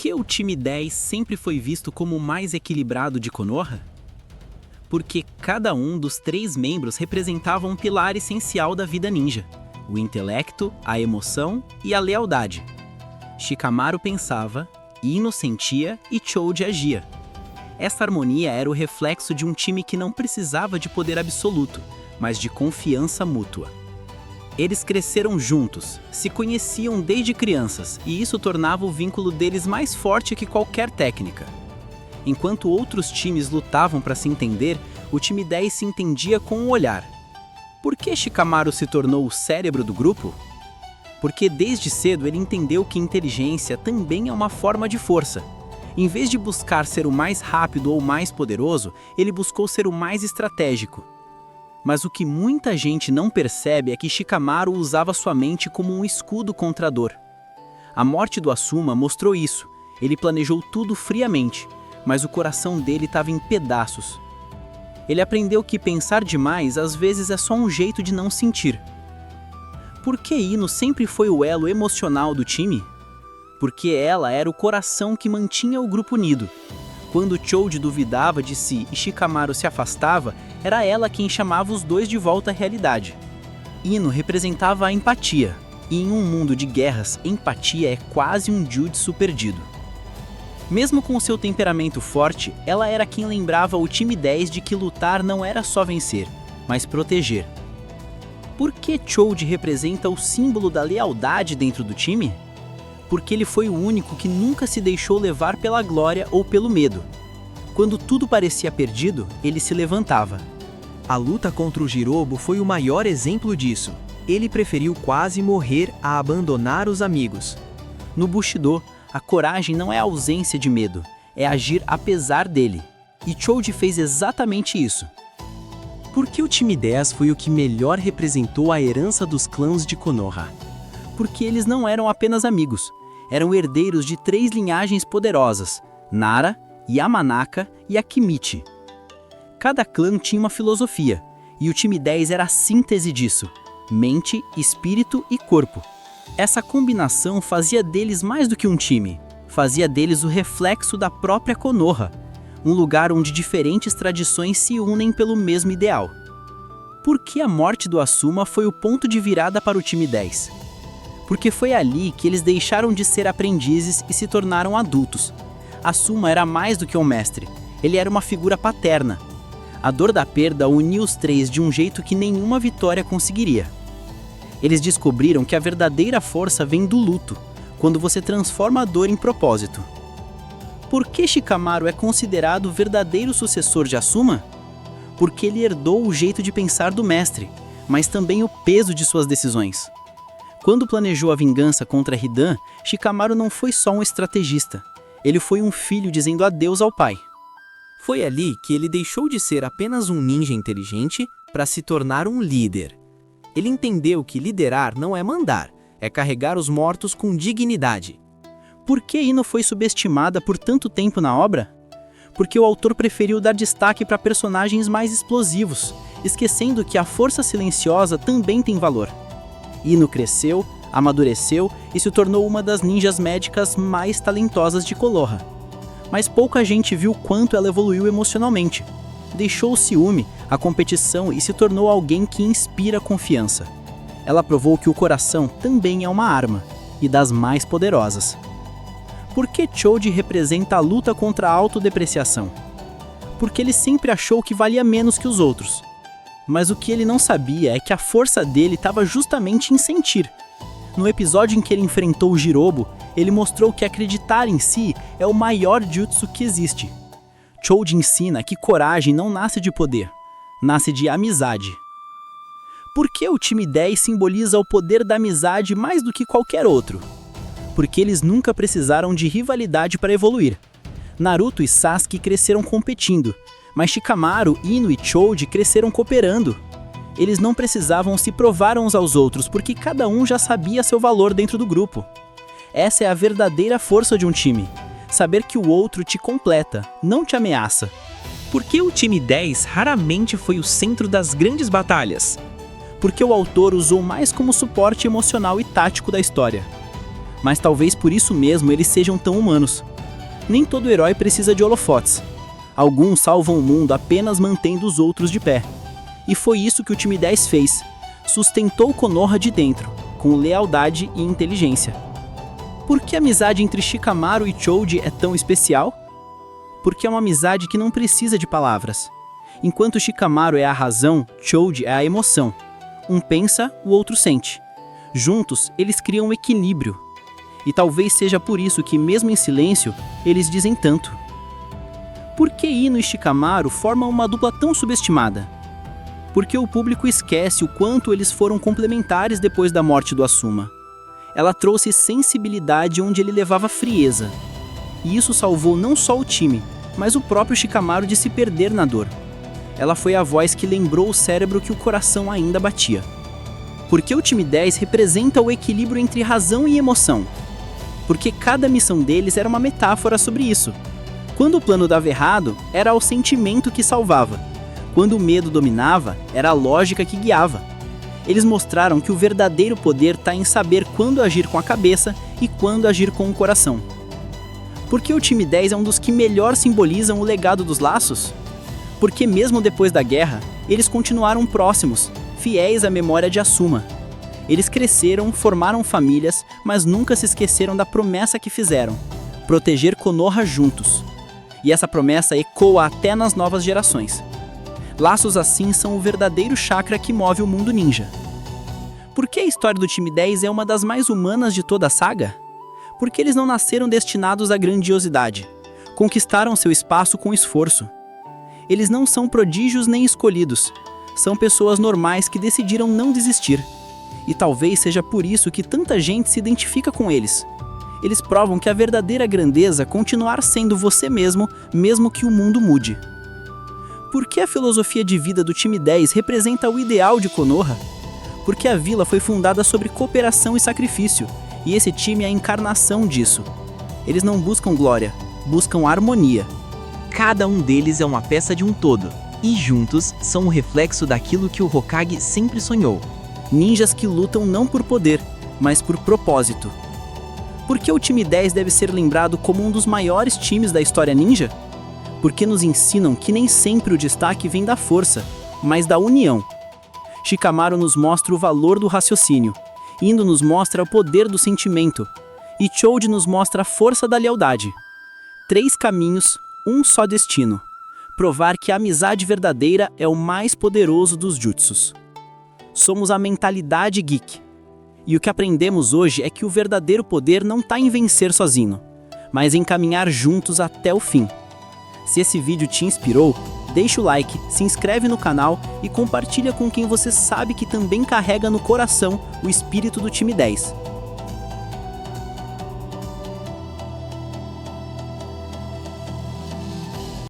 que o time 10 sempre foi visto como o mais equilibrado de Konoha? Porque cada um dos 3 membros representava um pilar essencial da vida ninja: o intelecto, a emoção e a lealdade. Shikamaru pensava, Ino sentia e Choji agia. Essa harmonia era o reflexo de um time que não precisava de poder absoluto, mas de confiança mútua. Eles cresceram juntos, se conheciam desde crianças, e isso tornava o vínculo deles mais forte que qualquer técnica. Enquanto outros times lutavam para se entender, o time 10 se entendia com um olhar. Por que Shikamaru se tornou o cérebro do grupo? Porque desde cedo ele entendeu que inteligência também é uma forma de força. Em vez de buscar ser o mais rápido ou mais poderoso, ele buscou ser o mais estratégico. Mas o que muita gente não percebe é que Shikamaru usava sua mente como um escudo contra a dor. A morte do Asuma mostrou isso. Ele planejou tudo friamente, mas o coração dele estava em pedaços. Ele aprendeu que pensar demais às vezes é só um jeito de não sentir. Por que Ino sempre foi o elo emocional do time? Porque ela era o coração que mantinha o grupo unido. Quando Choji duvidava de si e Shikamaru se afastava, era ela quem chamava os dois de volta à realidade. Ino representava a empatia, e em um mundo de guerras, empatia é quase um jutsu perdido. Mesmo com seu temperamento forte, ela era quem lembrava o time 10 de que lutar não era só vencer, mas proteger. Por que Choji representa o símbolo da lealdade dentro do time? Porque ele foi o único que nunca se deixou levar pela glória ou pelo medo. Quando tudo parecia perdido, ele se levantava. A luta contra o Jirobo foi o maior exemplo disso. Ele preferiu quase morrer a abandonar os amigos. No Bushido, a coragem não é a ausência de medo, é agir apesar dele. E Choji fez exatamente isso. Por que o time 10 foi o que melhor representou a herança dos clãs de Konoha? Porque eles não eram apenas amigos. Eram herdeiros de 3 linhagens poderosas: Nara, Yamanaka e Akimichi. Cada clã tinha uma filosofia, e o time 10 era a síntese disso: mente, espírito e corpo. Essa combinação fazia deles mais do que um time, fazia deles o reflexo da própria Konoha, um lugar onde diferentes tradições se unem pelo mesmo ideal. Por que a morte do Asuma foi o ponto de virada para o time 10? Porque foi ali que eles deixaram de ser aprendizes e se tornaram adultos. Asuma era mais do que um mestre, ele era uma figura paterna. A dor da perda uniu os 3 de um jeito que nenhuma vitória conseguiria. Eles descobriram que a verdadeira força vem do luto, quando você transforma a dor em propósito. Por que Shikamaru é considerado o verdadeiro sucessor de Asuma? Porque ele herdou o jeito de pensar do mestre, mas também o peso de suas decisões. Quando planejou a vingança contra Hidan, Shikamaru não foi só um estrategista. Ele foi um filho dizendo adeus ao pai. Foi ali que ele deixou de ser apenas um ninja inteligente para se tornar um líder. Ele entendeu que liderar não é mandar, é carregar os mortos com dignidade. Por que Ino foi subestimada por tanto tempo na obra? Porque o autor preferiu dar destaque para personagens mais explosivos, esquecendo que a força silenciosa também tem valor. Ino cresceu, amadureceu e se tornou uma das ninjas médicas mais talentosas de Konoha. Mas pouca gente viu quanto ela evoluiu emocionalmente. Deixou o ciúme, a competição e se tornou alguém que inspira confiança. Ela provou que o coração também é uma arma, e das mais poderosas. Por que Choji representa a luta contra a autodepreciação? Porque ele sempre achou que valia menos que os outros. Mas o que ele não sabia é que a força dele estava justamente em sentir. No episódio em que ele enfrentou o Jirobo, ele mostrou que acreditar em si é o maior jutsu que existe. Choji ensina que coragem não nasce de poder, nasce de amizade. Por que o time 10 simboliza o poder da amizade mais do que qualquer outro? Porque eles nunca precisaram de rivalidade para evoluir. Naruto e Sasuke cresceram competindo, mas Shikamaru, Ino e Choji cresceram cooperando. Eles não precisavam se provar uns aos outros porque cada um já sabia seu valor dentro do grupo. Essa é a verdadeira força de um time. Saber que o outro te completa, não te ameaça. Por que o time 10 raramente foi o centro das grandes batalhas? Porque o autor usou mais como suporte emocional e tático da história. Mas talvez por isso mesmo eles sejam tão humanos. Nem todo herói precisa de holofotes. Alguns salvam o mundo apenas mantendo os outros de pé. E foi isso que o time 10 fez. Sustentou Konoha de dentro, com lealdade e inteligência. Por que a amizade entre Shikamaru e Choji é tão especial? Porque é uma amizade que não precisa de palavras. Enquanto Shikamaru é a razão, Choji é a emoção. Um pensa, o outro sente. Juntos, eles criam um equilíbrio. E talvez seja por isso que, mesmo em silêncio, eles dizem tanto. Por que Ino e Shikamaru formam uma dupla tão subestimada? Porque o público esquece o quanto eles foram complementares depois da morte do Asuma. Ela trouxe sensibilidade onde ele levava frieza. E isso salvou não só o time, mas o próprio Shikamaru de se perder na dor. Ela foi a voz que lembrou o cérebro que o coração ainda batia. Porque o time 10 representa o equilíbrio entre razão e emoção. Porque cada missão deles era uma metáfora sobre isso. Quando o plano dava errado, era o sentimento que salvava. Quando o medo dominava, era a lógica que guiava. Eles mostraram que o verdadeiro poder está em saber quando agir com a cabeça e quando agir com o coração. Porque o time 10 é um dos que melhor simbolizam o legado dos laços? Porque mesmo depois da guerra, eles continuaram próximos, fiéis à memória de Asuma. Eles cresceram, formaram famílias, mas nunca se esqueceram da promessa que fizeram: proteger Konoha juntos. E essa promessa ecoa até nas novas gerações. Laços assim são o verdadeiro chakra que move o mundo ninja. Por que a história do time 10 é uma das mais humanas de toda a saga? Porque eles não nasceram destinados à grandiosidade. Conquistaram seu espaço com esforço. Eles não são prodígios nem escolhidos. São pessoas normais que decidiram não desistir. E talvez seja por isso que tanta gente se identifica com eles. Eles provam que a verdadeira grandeza é continuar sendo você mesmo, mesmo que o mundo mude. Por que a filosofia de vida do time 10 representa o ideal de Konoha? Porque a vila foi fundada sobre cooperação e sacrifício, e esse time é a encarnação disso. Eles não buscam glória, buscam harmonia. Cada um deles é uma peça de um todo, e juntos são o reflexo daquilo que o Hokage sempre sonhou. Ninjas que lutam não por poder, mas por propósito. Por que o time 10 deve ser lembrado como um dos maiores times da história ninja? Porque nos ensinam que nem sempre o destaque vem da força, mas da união. Shikamaru nos mostra o valor do raciocínio, Ino nos mostra o poder do sentimento, e Choji nos mostra a força da lealdade. 3 caminhos, um só destino. Provar que a amizade verdadeira é o mais poderoso dos jutsus. Somos a mentalidade geek. E o que aprendemos hoje é que o verdadeiro poder não está em vencer sozinho, mas em caminhar juntos até o fim. Se esse vídeo te inspirou, deixa o like, se inscreve no canal e compartilha com quem você sabe que também carrega no coração o espírito do time 10.